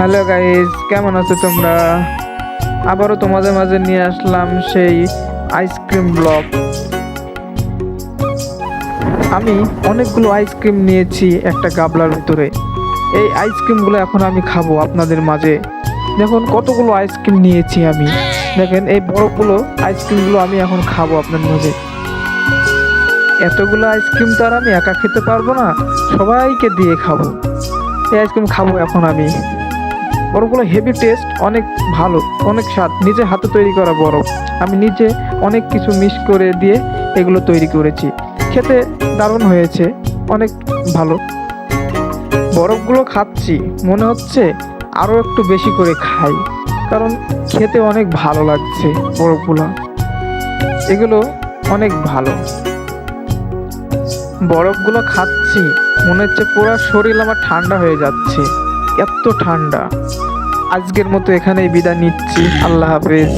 Hello guys, কেমন আছো তোমরা? আবারও তোমাদের মাঝে নিয়ে আসলাম সেই আইসক্রিম ব্লগ। আমি অনেকগুলো আইসক্রিম নিয়েছি একটা গাবলার ভিতরে। এই আইসক্রিমগুলো এখন আমি খাবো আপনাদের মাঝে। দেখুন কতগুলো আইসক্রিম নিয়েছি আমি। দেখেন এই বরফগুলো আইসক্রিমগুলো আমি এখন খাবো আপনাদের মাঝে। এতগুলো আইসক্রিম তো আর আমি একা খেতে পারবো না, সবাইকে দিয়ে খাবো। এই আইসক্রিম খাবো এখন আমি। বরফগুলো হেভি টেস্ট, অনেক ভালো, অনেক স্বাদ। নিজে হাতে তৈরি করা বরফ, আমি নিজে অনেক কিছু মিক্স করে দিয়ে এগুলো তৈরি করেছি। খেতে দারুণ হয়েছে, অনেক ভালো। বরফগুলো খাচ্ছি, মনে হচ্ছে আরও একটু বেশি করে খাই, কারণ খেতে অনেক ভালো লাগছে বরফগুলো। এগুলো অনেক ভালো। বরফগুলো খাচ্ছি, মনে হচ্ছে পুরো শরীর আমার ঠান্ডা হয়ে যাচ্ছে, এত ঠান্ডা। আজকের মতো এখানেই বিদায় নিচ্ছি। আল্লাহ হাফেজ।